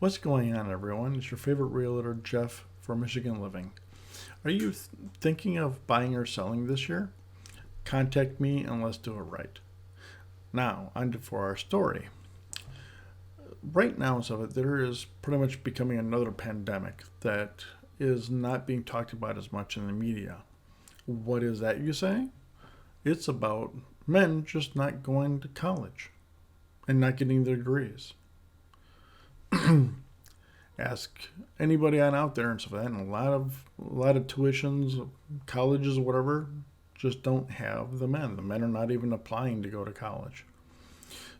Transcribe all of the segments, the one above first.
What's going on, everyone? It's your favorite realtor, Jeff, from Michigan Living. Are you thinking of buying or selling this year? Contact me and let's do it right. Now, on for our story. Right now, there is pretty much becoming another pandemic that is not being talked about as much in the media. What is that, you say? It's about men just not going to college and not getting their degrees. Ask anybody on out there and stuff like that, and a lot of tuitions, colleges, whatever, just don't have the men. The men are not even applying to go to college.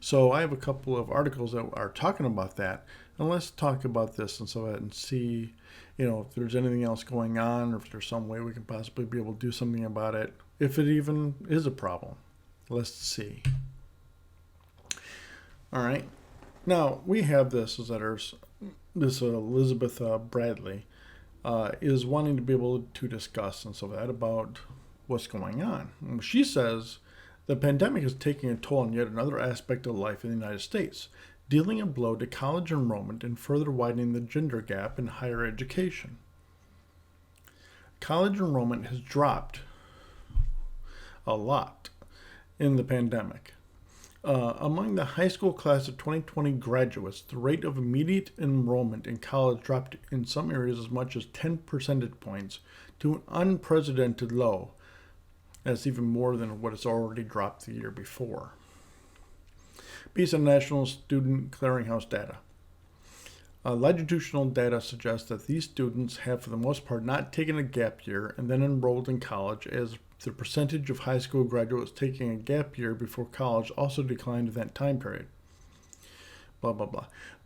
So I have a couple of articles that are talking about that, and let's talk about this and so that and see, if there's anything else going on, or if there's some way we can possibly be able to do something about it, if it even is a problem. Let's see. All right. Now we have this this Elizabeth Bradley is wanting to be able to discuss and so that about what's going on. And she says the pandemic is taking a toll on yet another aspect of life in the United States, dealing a blow to college enrollment and further widening the gender gap in higher education. College enrollment has dropped a lot in the pandemic. Among the high school class of 2020 graduates, the rate of immediate enrollment in college dropped in some areas as much as 10 percentage points to an unprecedented low. That's even more than what it's already dropped the year before. Based on National Student Clearinghouse data. Longitudinal data suggests that these students have, for the most part, not taken a gap year and then enrolled in college, as the percentage of high school graduates taking a gap year before college also declined in that time period. Blah, blah,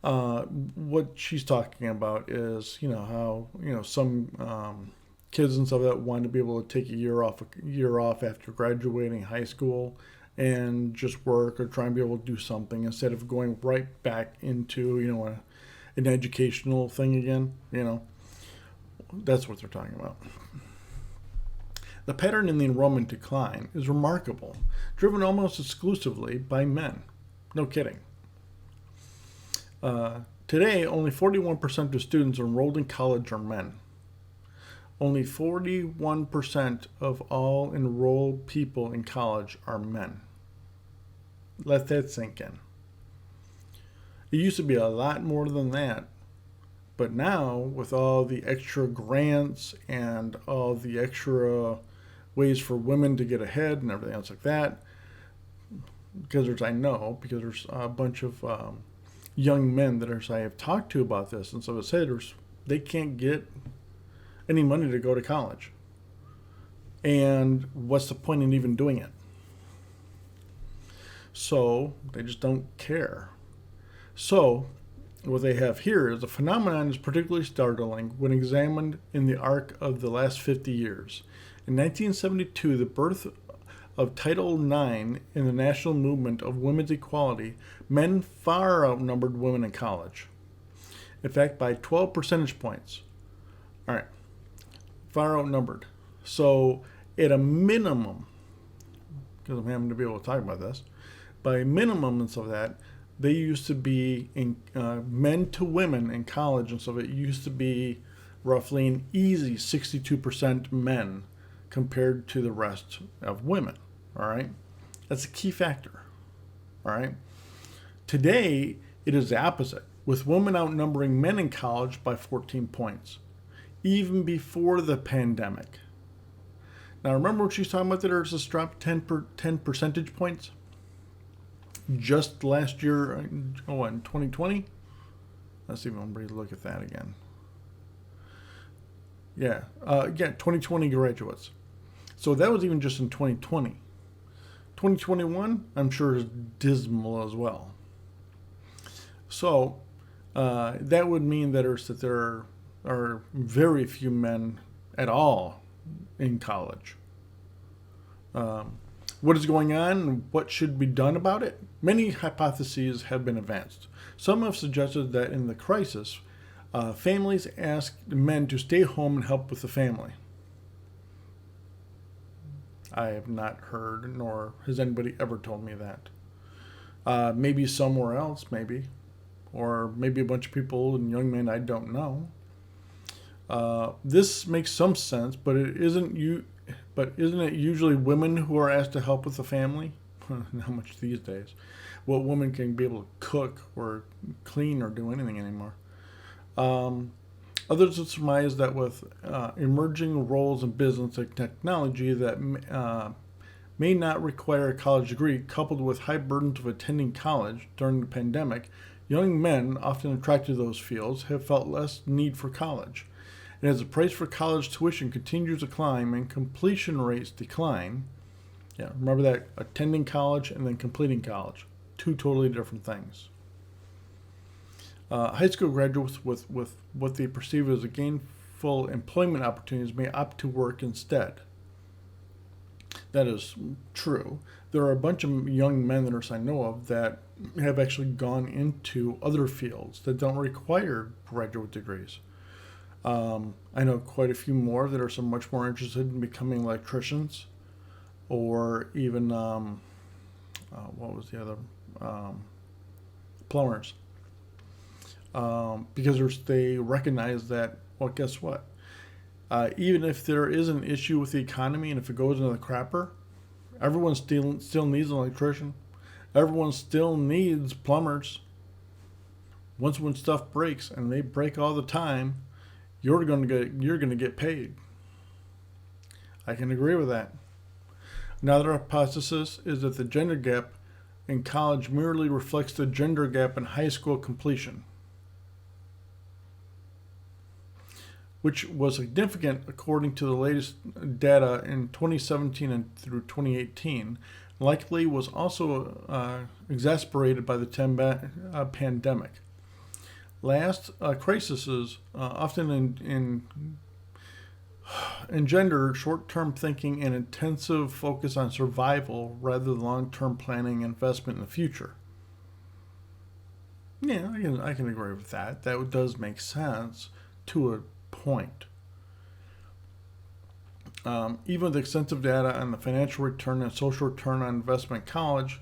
blah. What she's talking about is, how, some kids and stuff that want to be able to take a year off after graduating high school and just work or try and be able to do something instead of going right back into, an educational thing again. That's what they're talking about. The pattern in the enrollment decline is remarkable, driven almost exclusively by men. No kidding. Today, only 41% of students enrolled in college are men. Only 41% of all enrolled people in college are men. Let that sink in. It used to be a lot more than that. But now, with all the extra grants and all the extra ways for women to get ahead and everything else like that, because there's a bunch of young men that I have talked to about this, and so it said they can't get any money to go to college. And what's the point in even doing it? So they just don't care. So what they have here is a phenomenon is particularly startling when examined in the arc of the last 50 years. In 1972, the birth of Title IX in the national movement of women's equality, men far outnumbered women in college. In fact, by 12 percentage points. All right, far outnumbered. So at a minimum, because I'm having to be able to talk about this, by minimum and stuff like that, they used to be in men to women in college, and so it used to be roughly an easy 62% men compared to the rest of women. All right, that's a key factor. All right, today it is the opposite, with women outnumbering men in college by 14 points, even before the pandemic. Now remember what she's talking about? That there's this drop 10 percentage points. Just last year, in 2020? Let's see if I'm look at that again. 2020 graduates. So that was even just in 2020. 2021, I'm sure, is dismal as well. So that would mean that there are very few men at all in college. What is going on and what should be done about it? Many hypotheses have been advanced. Some have suggested that in the crisis, families ask men to stay home and help with the family. I have not heard, nor has anybody ever told me that. Maybe somewhere else, maybe. or maybe a bunch of people and young men I don't know. This makes some sense, but it isn't you. But isn't it usually women who are asked to help with the family? Not much these days. What woman can be able to cook or clean or do anything anymore? Others have surmised that with emerging roles in business and technology that may not require a college degree, coupled with high burdens of attending college during the pandemic, young men, often attracted to those fields, have felt less need for college. And as the price for college tuition continues to climb and completion rates decline, yeah, remember that attending college and then completing college, two totally different things. High school graduates with what they perceive as a gainful employment opportunities may opt to work instead. That is true. There are a bunch of young men that I know of that have actually gone into other fields that don't require graduate degrees. I know quite a few more that are so much more interested in becoming electricians, or even what was the other plumbers, because they recognize that. Well, guess what? Even if there is an issue with the economy and if it goes into the crapper, everyone still needs an electrician. Everyone still needs plumbers. Once when stuff breaks, and they break all the time, you're gonna get paid. I can agree with that. Another hypothesis is that the gender gap in college merely reflects the gender gap in high school completion, which was significant according to the latest data in 2017 and through 2018, likely was also exacerbated by the pandemic. Last crises often engender short-term thinking and intensive focus on survival rather than long-term planning and investment in the future. Yeah, I can agree with that. That does make sense to a point. Even with extensive data on the financial return and social return on investment in college,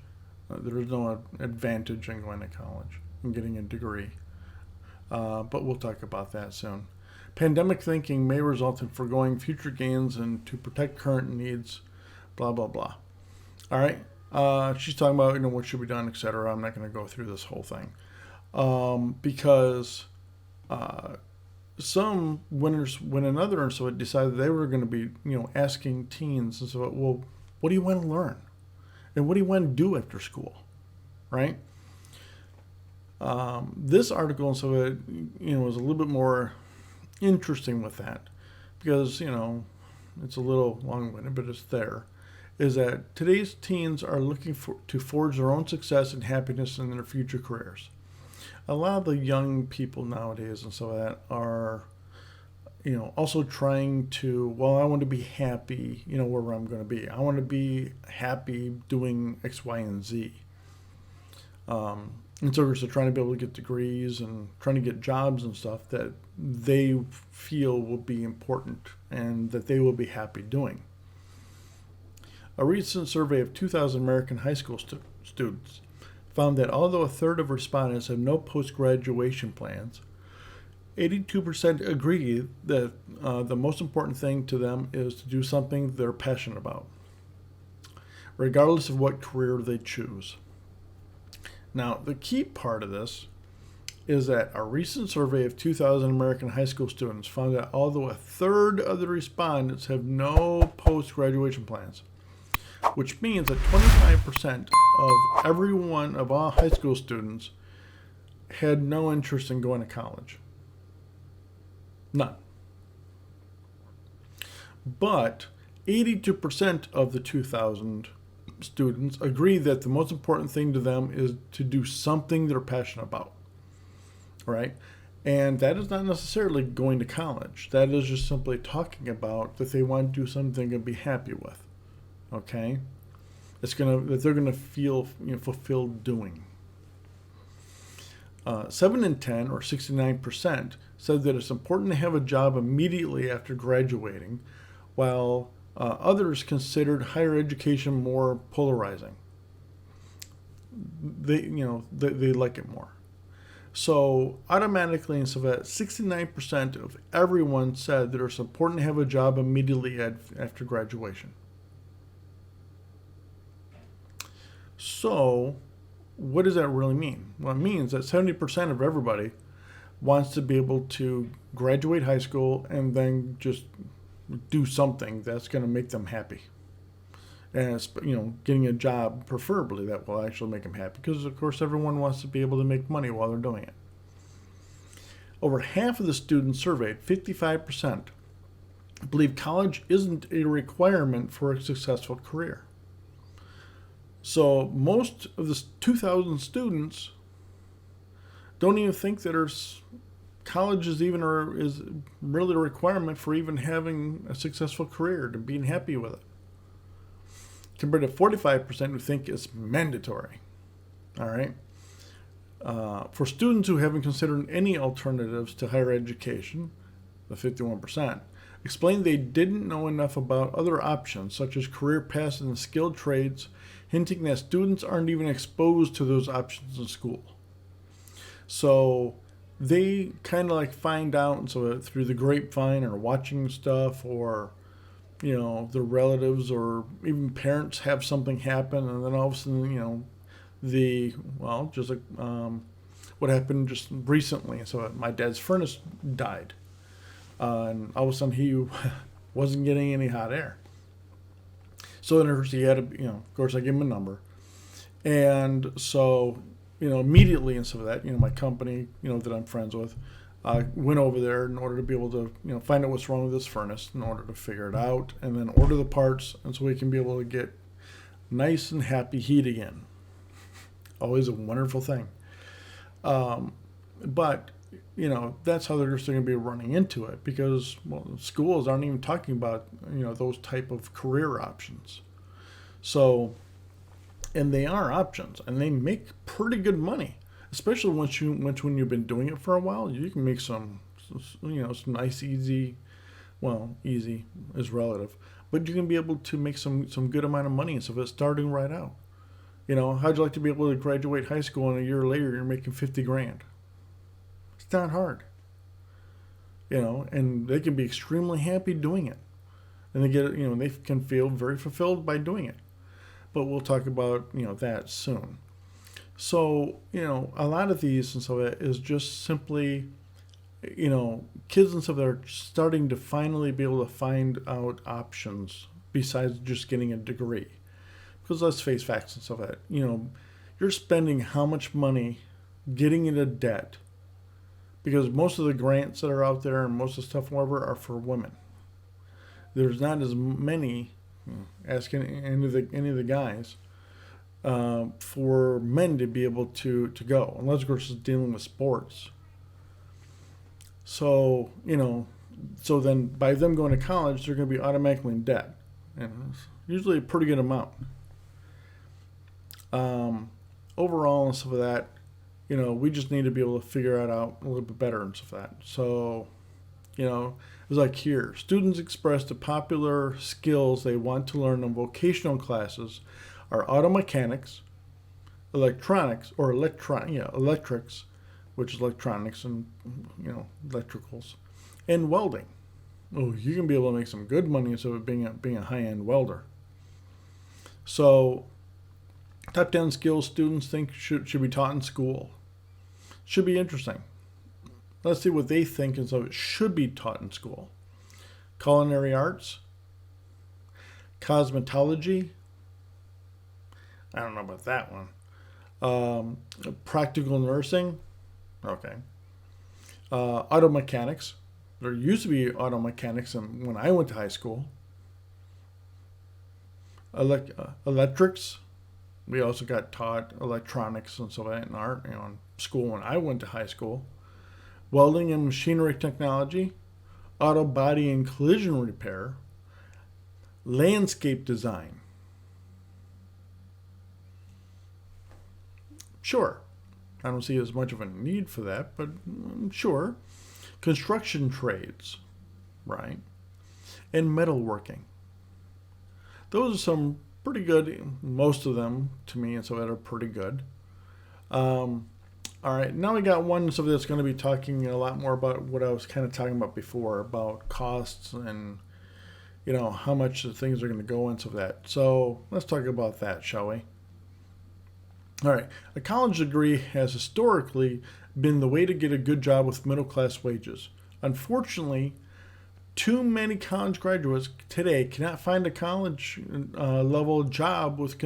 there is no advantage in going to college and getting a degree. But we'll talk about that soon. Pandemic thinking may result in foregoing future gains and to protect current needs, blah, blah, blah. All right. She's talking about, what should be done, etc. I'm not going to go through this whole thing. Because some winners win another, and so it decided they were going to be, asking teens, and so, well, what do you want to learn? And what do you want to do after school? Right? This article, and so it, was a little bit more interesting with that, because, it's a little long-winded, but it's there, is that today's teens are looking to forge their own success and happiness in their future careers. A lot of the young people nowadays and so that are, also trying to, well, I want to be happy, where I'm going to be. I want to be happy doing X, Y, and Z. And so they're trying to be able to get degrees and trying to get jobs and stuff that they feel will be important and that they will be happy doing. A recent survey of 2,000 American high school students found that although a third of respondents have no post-graduation plans, 82% agree that the most important thing to them is to do something they're passionate about, regardless of what career they choose. Now, the key part of this is that a recent survey of 2,000 American high school students found that although a third of the respondents have no post-graduation plans, which means that 25% of everyone of all high school students had no interest in going to college. None. But 82% of the 2,000 students agree that the most important thing to them is to do something they're passionate about. Right? And that is not necessarily going to college. That is just simply talking about that they want to do something they're going to be happy with. Okay? That they're gonna feel fulfilled doing. 7 in 10, or 69%, said that it's important to have a job immediately after graduating, while others considered higher education more polarizing. They like it more. So automatically, and so that 69% of everyone said that it's important to have a job immediately after graduation. So what does that really mean? Well, it means that 70% of everybody wants to be able to graduate high school and then just do something that's going to make them happy. And it's, getting a job preferably that will actually make them happy, because of course everyone wants to be able to make money while they're doing it. Over half of the students surveyed, 55%, believe college isn't a requirement for a successful career. So most of the 2,000 students don't even think that college is really a requirement for even having a successful career, to being happy with it, compared to 45% who think it's mandatory. All right. For students who haven't considered any alternatives to higher education, the 51%, explained they didn't know enough about other options, such as career paths in skilled trades, hinting that students aren't even exposed to those options in school. So they kind of like find out, so through the grapevine or watching stuff, or their relatives or even parents have something happen, and then all of a sudden, just like what happened just recently. So my dad's furnace died, and all of a sudden he wasn't getting any hot air. So then he had to, of course I gave him a number, and so immediately, and so that my company that I'm friends with went over there in order to be able to find out what's wrong with this furnace, in order to figure it out, and then order the parts, and so we can be able to get nice and happy heat again. Always a wonderful thing. But that's how they're just going to be running into it, because schools aren't even talking about those type of career options. So, and they are options, and they make pretty good money, especially when you've been doing it for a while. You can make some some nice, easy. Well, easy is relative, but you can be able to make some good amount of money, and so it's starting right out. How'd you like to be able to graduate high school and a year later you're making 50 grand? It's not hard. And they can be extremely happy doing it. And they get, they can feel very fulfilled by doing it. But we'll talk about, that soon. So, a lot of these and so that is just simply, kids and stuff that are starting to finally be able to find out options besides just getting a degree. Because let's face facts and stuff like that. You're spending how much money getting into debt, because most of the grants that are out there and most of the stuff, whatever, are for women. There's not as many, ask any of the guys, for men to be able to go, unless of course it's dealing with sports. So, so then by them going to college, they're going to be automatically in debt. And it's usually a pretty good amount. Overall and stuff of that, we just need to be able to figure it out a little bit better and stuff like that. So, it was like here, students expressed the popular skills they want to learn in vocational classes are auto mechanics, electronics, or electrics, which is electronics and, electricals, and welding. Oh, you can be able to make some good money instead of being a high-end welder. So, top 10 skills students think should be taught in school. Should be interesting. Let's see what they think and so it should be taught in school. Culinary arts, cosmetology. I don't know about that one. Practical nursing. Okay. Auto mechanics. There used to be auto mechanics when I went to high school. Electrics. We also got taught electronics and so that in art, in school when I went to high school. Welding and machinery technology, auto body and collision repair, landscape design. Sure, I don't see as much of a need for that, but sure. Construction trades, right? And metalworking. Those are some pretty good, most of them to me, and so that are pretty good. All right, now we got one so that's going to be talking a lot more about what I was kind of talking about before about costs and how much the things are going to go into that. So let's talk about that, shall we? All right, a college degree has historically been the way to get a good job with middle class wages. Unfortunately, too many college graduates today cannot find a college level job with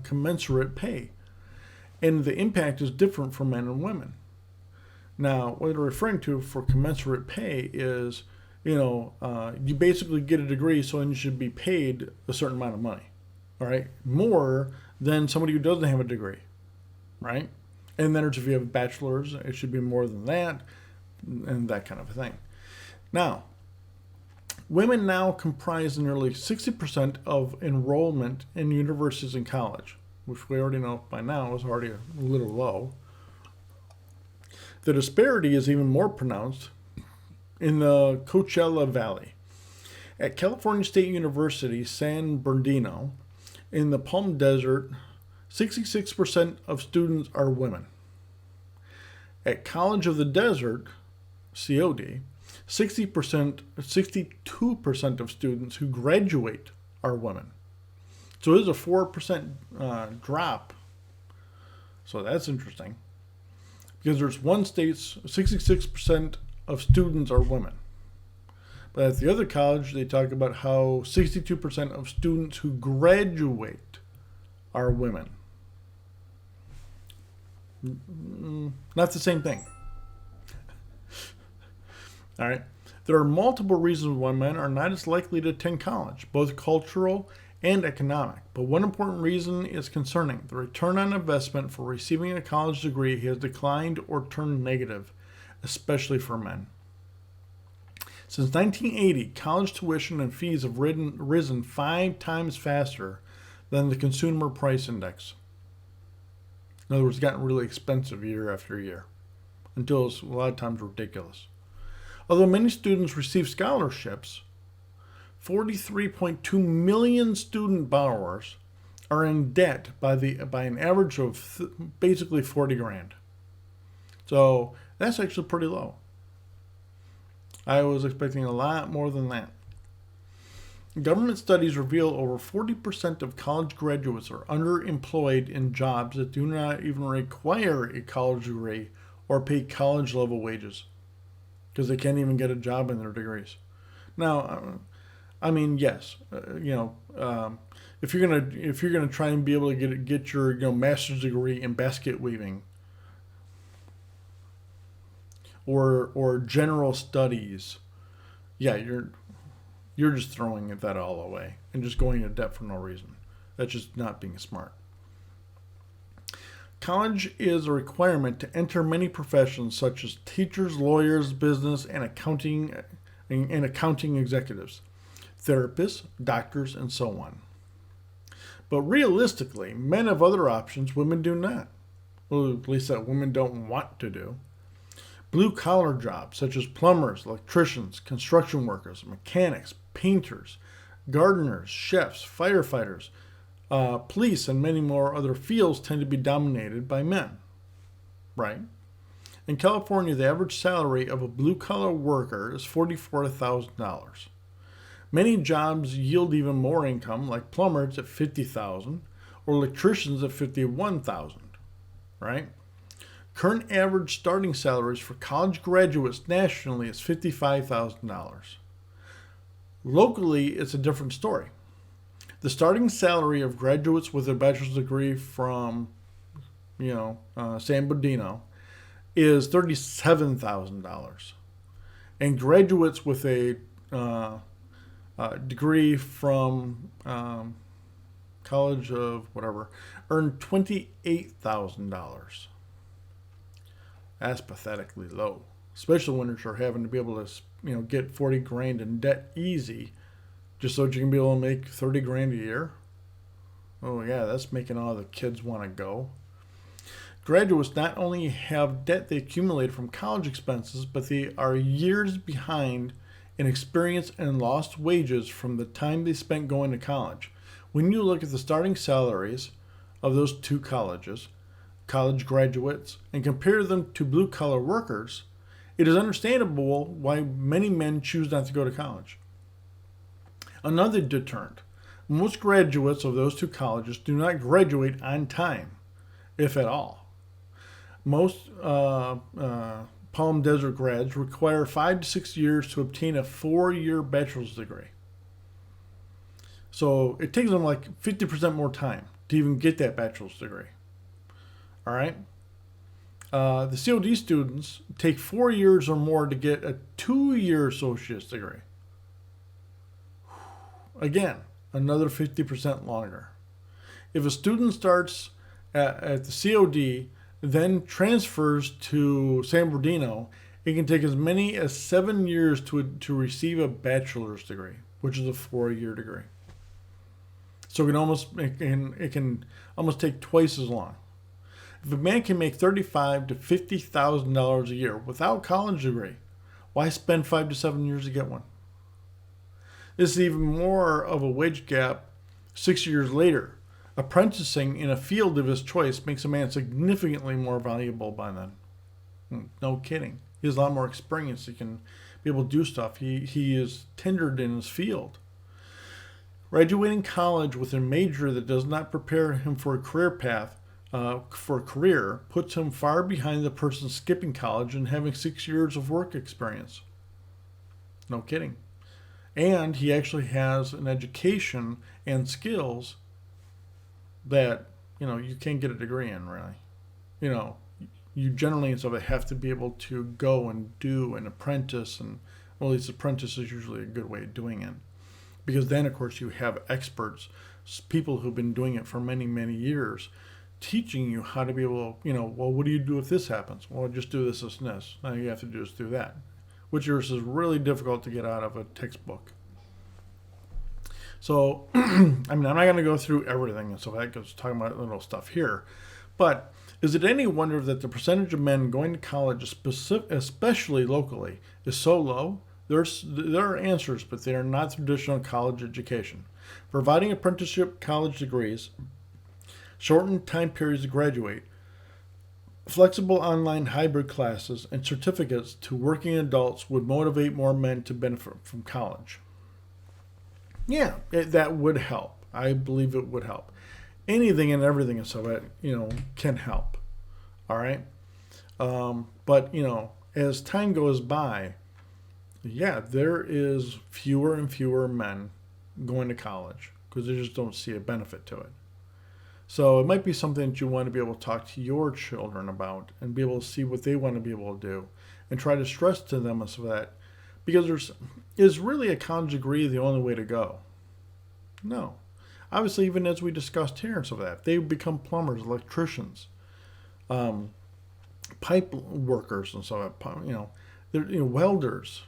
commensurate pay. And the impact is different for men and women. Now, what they're referring to for commensurate pay is, you basically get a degree, so then you should be paid a certain amount of money, all right? More than somebody who doesn't have a degree, right? And then if you have a bachelor's, it should be more than that, and that kind of a thing. Now, women now comprise nearly 60% of enrollment in universities and college, which we already know by now is already a little low. The disparity is even more pronounced in the Coachella Valley. At California State University, San Bernardino, in the Palm Desert, 66% of students are women. At College of the Desert, COD, 62% of students who graduate are women. So there's a 4% drop. So that's interesting. Because there's one state's 66% of students are women. But at the other college, they talk about how 62% of students who graduate are women. Not the same thing. All right. There are multiple reasons why men are not as likely to attend college, both cultural and economic. But one important reason is concerning. The return on investment for receiving a college degree has declined or turned negative, especially for men. Since 1980, college tuition and fees have risen 5 times faster than the Consumer Price Index. In other words, it's gotten really expensive year after year, until it's a lot of times ridiculous. Although many students receive scholarships, 43.2 million student borrowers are in debt by an average of basically 40 grand. So that's actually pretty low. I was expecting a lot more than that. Government studies reveal over 40% of college graduates are underemployed in jobs that do not even require a college degree or pay college level wages because they can't even get a job in their degrees. Now, yes, if you're gonna try and be able to get your master's degree in basket weaving or general studies, yeah, you're just throwing that all away and just going into debt for no reason. That's just not being smart. College is a requirement to enter many professions such as teachers, lawyers, business, and accounting executives, therapists, doctors, and so on. But realistically, men have other options women do not. Well, at least that women don't want to do. Blue-collar jobs such as plumbers, electricians, construction workers, mechanics, painters, gardeners, chefs, firefighters, police, and many more other fields tend to be dominated by men. Right? In California, the average salary of a blue-collar worker is $44,000. Many jobs yield even more income, like plumbers at $50,000 or electricians at $51,000. Right? Current average starting salaries for college graduates nationally is $55,000. Locally, it's a different story. The starting salary of graduates with a bachelor's degree from, San Bernardino is $37,000. And graduates with a degree from college of whatever earn $28,000. That's pathetically low, especially when you're having to be able to, get 40 grand in debt easy, just so that you can be able to make 30 grand a year. Oh yeah, that's making all the kids want to go. Graduates not only have debt they accumulated from college expenses, but they are years behind in experience and lost wages from the time they spent going to college. When you look at the starting salaries of those two colleges, college graduates and compare them to blue collar workers, it is understandable why many men choose not to go to college. Another deterrent: most graduates of those two colleges do not graduate on time, if at all. Most Palm Desert grads require 5 to 6 years to obtain a 4-year bachelor's degree. So it takes them like 50% more time to even get that bachelor's degree. All right? The COD students take 4 years or more to get a 2-year associate's degree. Again, another 50% longer. If a student starts at the COD, then transfers to San Bernardino, it can take as many as 7 years to receive a bachelor's degree, which is a 4-year degree. So it can almost take twice as long. If a man can make $35,000 to $50,000 a year without a college degree, why spend 5 to 7 years to get one? This is even more of a wage gap 6 years later. Apprenticing in a field of his choice makes a man significantly more valuable by then. No kidding. He has a lot more experience. He can be able to do stuff. He is tenured in his field. Graduating college with a major that does not prepare him for a career path, puts him far behind the person skipping college and having 6 years of work experience. No kidding. And he actually has an education and skills that, you can't get a degree in, really. You generally have to be able to go and do an apprentice, and well, at least apprentice is usually a good way of doing it. Because then, of course, you have experts, people who've been doing it for many, many years, teaching you how to be able to, well, what do you do if this happens? Well, just do this, this, and this. Now you have to just do that, which is really difficult to get out of a textbook. So, I'm not going to go through everything, and so I was talking about little stuff here. But is it any wonder that the percentage of men going to college, especially locally, is so low? There are answers, but they are not traditional college education. Providing apprenticeship college degrees, shortened time periods to graduate, flexible online hybrid classes, and certificates to working adults would motivate more men to benefit from college. Yeah, that would help. I believe it would help. Anything and everything and so that, can help. All right? But, as time goes by, there is fewer and fewer men going to college because they just don't see a benefit to it. So it might be something that you want to be able to talk to your children about and be able to see what they want to be able to do and try to stress to them so that, because is really a college degree the only way to go? No. Obviously, even as we discussed here and so that, they become plumbers, electricians, pipe workers and so that, they're, welders.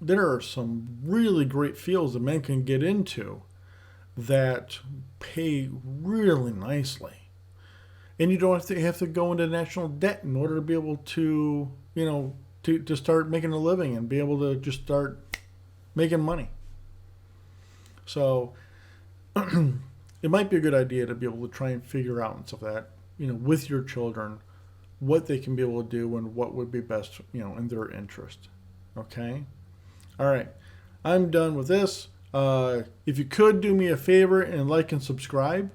There are some really great fields that men can get into that pay really nicely. And you don't have to go into national debt in order to be able to, to start making a living and be able to just start making money. So it might be a good idea to be able to try and figure out and stuff that, with your children, what they can be able to do and what would be best, in their interest. Okay? All right. I'm done with this. If you could do me a favor and like and subscribe,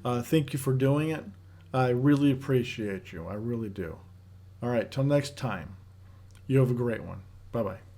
thank you for doing it. I really appreciate you. I really do. All right. Till next time. You have a great one. Bye-bye.